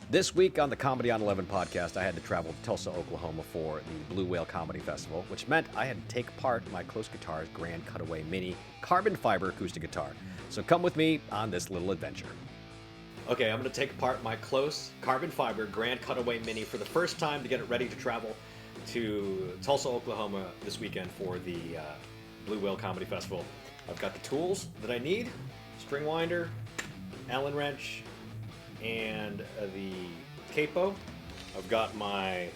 This week on the Comedy on 11 podcast, I had to travel to Tulsa, Oklahoma for the Blue Whale Comedy Festival, which meant I had to take apart my KLOS Guitar's Grand Cutaway Mini carbon fiber acoustic guitar. So come with me on this little adventure. Okay, I'm going to take apart my KLOS carbon fiber Grand Cutaway Mini for the first time to get it ready to travel to Tulsa, Oklahoma this weekend for the Blue Whale Comedy Festival. I've got the tools that I need: string winder, Allen wrench, and the capo. I've got my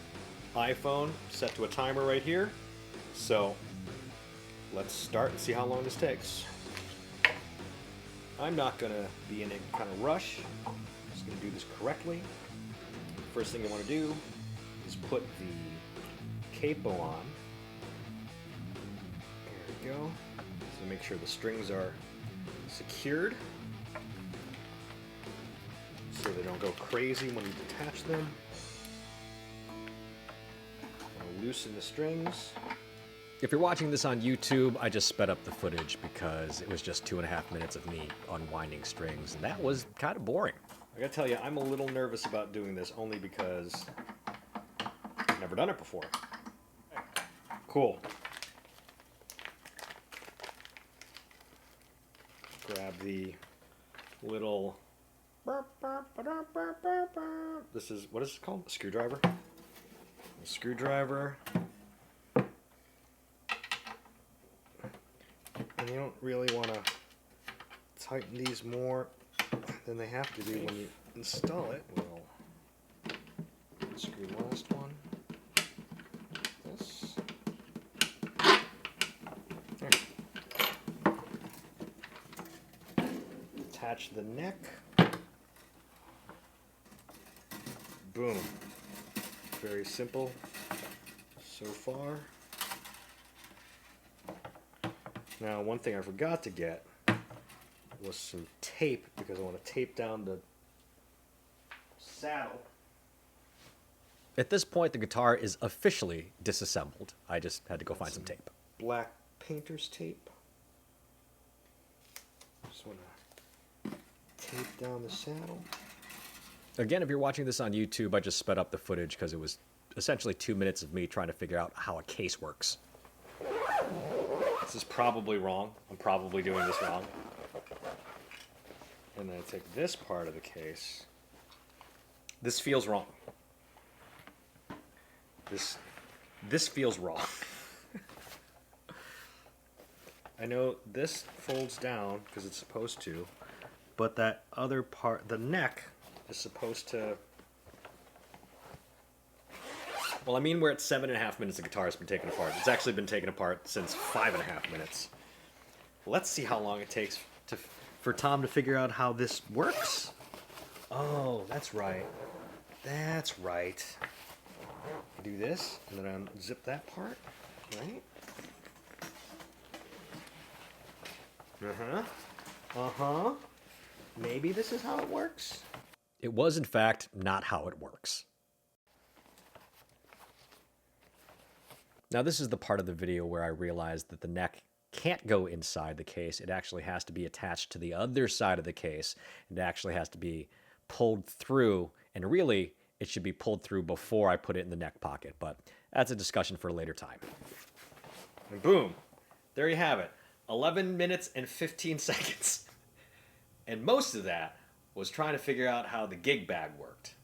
iPhone set to a timer right here. So let's start and see how long this takes. I'm not gonna be in any kind of rush. I'm just gonna do this correctly. First thing I want to do is put the capo on. There we go. So make sure the strings are secured so they don't go crazy when you detach them. I'll loosen the strings. If you're watching this on YouTube, I just sped up the footage because it was just 2.5 minutes of me unwinding strings, and that was kind of boring. I gotta tell you, I'm a little nervous about doing this only because I've never done it before. Cool. Grab the little... This is, what is it called? A screwdriver? A screwdriver. And you don't really want to tighten these more than they have to do when you install it. We'll unscrew the last one. This. There. Attach the neck. Boom. Very simple so far. Now, one thing I forgot to get was some tape because I want to tape down the saddle. At this point, the guitar is officially disassembled. I just had to go find some tape. Black painter's tape. Just want to tape down the saddle. Again, if you're watching this on YouTube, I just sped up the footage because it was essentially 2 minutes of me trying to figure out how a case works. This is probably wrong. I'm probably doing this wrong. And then I take this part of the case. This feels wrong. This feels wrong. I know this folds down because it's supposed to, but that other part, the neck, is supposed to... Well, I mean, we're at 7.5 minutes the guitar has been taken apart. It's actually been taken apart since 5.5 minutes. Let's see how long it takes for Tom to figure out how this works. Oh, that's right. That's right. You do this, and then unzip that part, right? Uh-huh. Uh-huh. Maybe this is how it works? It was, in fact, not how it works. Now, this is the part of the video where I realized that the neck can't go inside the case. It actually has to be attached to the other side of the case. It actually has to be pulled through, and really, it should be pulled through before I put it in the neck pocket, but that's a discussion for a later time. And boom, there you have it. 11 minutes and 15 seconds. And most of that was trying to figure out how the gig bag worked.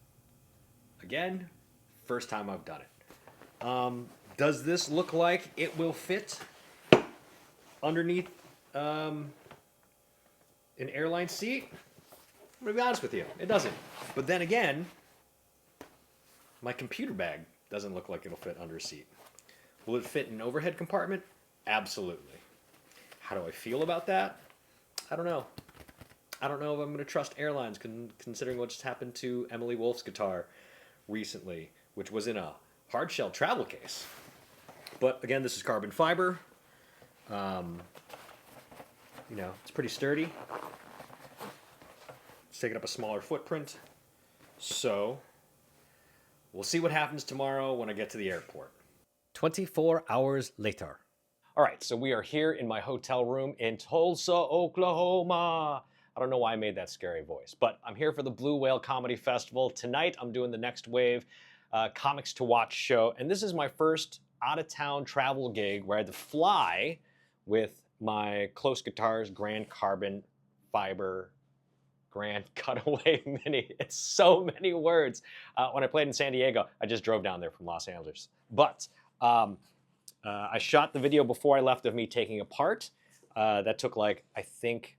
Again, first time I've done it. Does this look like it will fit underneath an airline seat? I'm gonna be honest with you, it doesn't. But then again, my computer bag doesn't look like it'll fit under a seat. Will it fit in an overhead compartment? Absolutely. How do I feel about that? I don't know. I don't know if I'm going to trust airlines, considering what just happened to Emily Wolf's guitar recently, which was in a hard shell travel case. But again, this is carbon fiber. You know, it's pretty sturdy. It's taking up a smaller footprint. So we'll see what happens tomorrow when I get to the airport. 24 hours later. All right, so we are here in my hotel room in Tulsa, Oklahoma. I don't know why I made that scary voice, but I'm here for the Blue Whale Comedy Festival. Tonight, I'm doing the Next Wave Comics to Watch show, and this is my first out-of-town travel gig where I had to fly with my KLOS guitars, Grand Carbon Fiber Grand Cutaway Mini. It's so many words. When I played in San Diego, I just drove down there from Los Angeles. But I shot the video before I left of me taking apart. That took like, I think,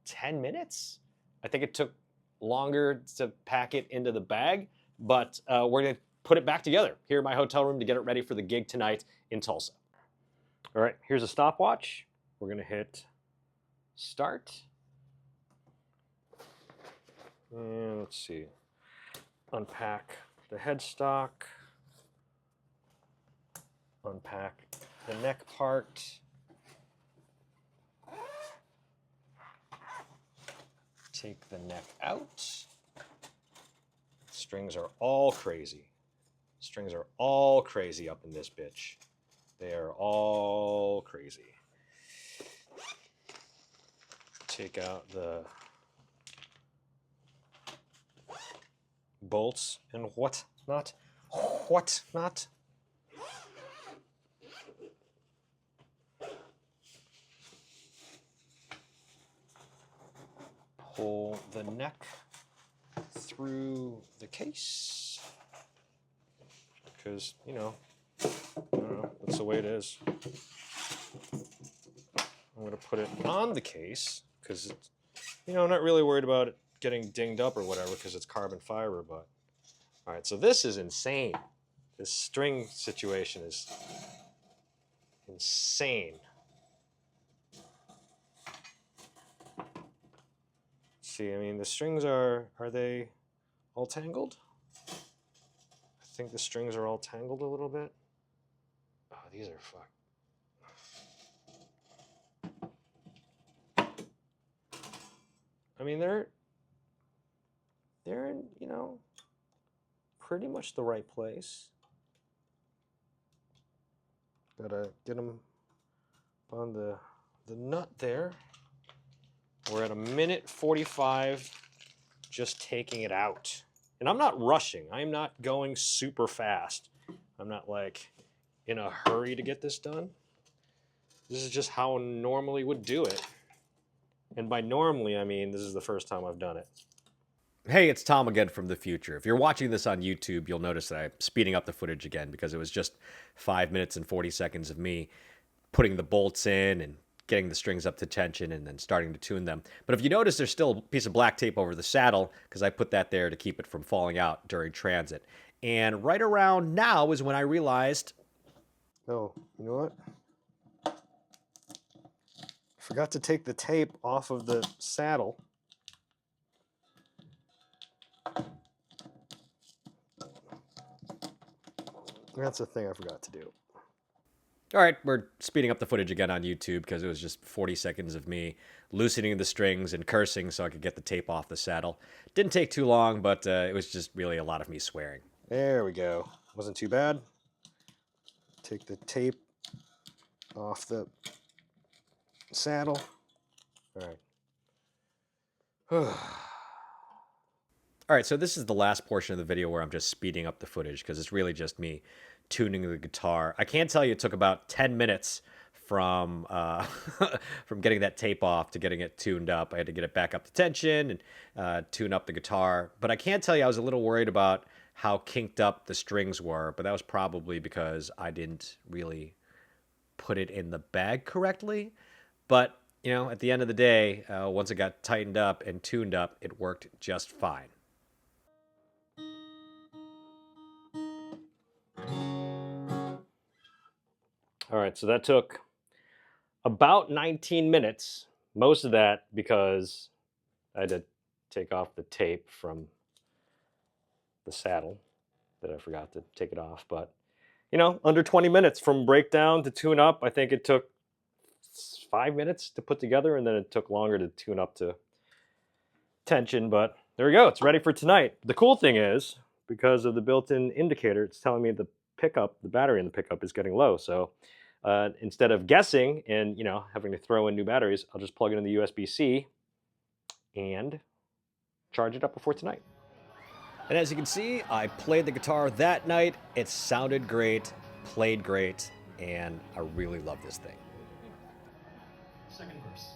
10 minutes. I think it took longer to pack it into the bag, but we're gonna put it back together here in my hotel room to get it ready for the gig tonight in Tulsa. All right, here's a stopwatch. We're gonna hit start. And let's see, unpack the headstock, unpack the neck part. Take the neck out. Strings are all crazy. Strings are all crazy up in this bitch. They are all crazy. Take out the bolts and whatnot. Whatnot. Pull the neck through the case, because, you know, I don't know, that's the way it is. I'm going to put it on the case, because, you know, I'm not really worried about it getting dinged up or whatever, because it's carbon fiber, but... All right, so this is insane. This string situation is insane. See, I mean, the strings are they all tangled? I think the strings are all tangled a little bit. Oh, these are fucked. I mean, they're in, you know, pretty much the right place. Gotta get them on the nut there. We're at 1:45, just taking it out. And I'm not rushing. I'm not going super fast. I'm not like in a hurry to get this done. This is just how I normally would do it. And by normally, I mean this is the first time I've done it. Hey, it's Tom again from the future. If you're watching this on YouTube, you'll notice that I'm speeding up the footage again because it was just 5 minutes and 40 seconds of me putting the bolts in and getting the strings up to tension and then starting to tune them. But if you notice, there's still a piece of black tape over the saddle because I put that there to keep it from falling out during transit. And right around now is when I realized, oh, you know what? I forgot to take the tape off of the saddle. That's the thing I forgot to do. All right, we're speeding up the footage again on YouTube because it was just 40 seconds of me loosening the strings and cursing so I could get the tape off the saddle. Didn't take too long, but it was just really a lot of me swearing. There we go. Wasn't too bad. Take the tape off the saddle. All right. All right, so this is the last portion of the video where I'm just speeding up the footage because it's really just me tuning the guitar. I can tell you it took about 10 minutes from from getting that tape off to getting it tuned up. I had to get it back up to tension and tune up the guitar. But I can tell you I was a little worried about how kinked up the strings were, but that was probably because I didn't really put it in the bag correctly. But, you know, at the end of the day, once it got tightened up and tuned up, it worked just fine. All right, so that took about 19 minutes, most of that because I had to take off the tape from the saddle that I forgot to take it off. But, you know, under 20 minutes from breakdown to tune up. I think it took 5 minutes to put together, and then it took longer to tune up to tension. But there we go. It's ready for tonight. The cool thing is, because of the built-in indicator, it's telling me the pickup, the battery in the pickup is getting low. So instead of guessing and, you know, having to throw in new batteries, I'll just plug it in the USB-C and charge it up before tonight. And as you can see, I played the guitar that night. It sounded great, played great, and I really love this thing. Second verse.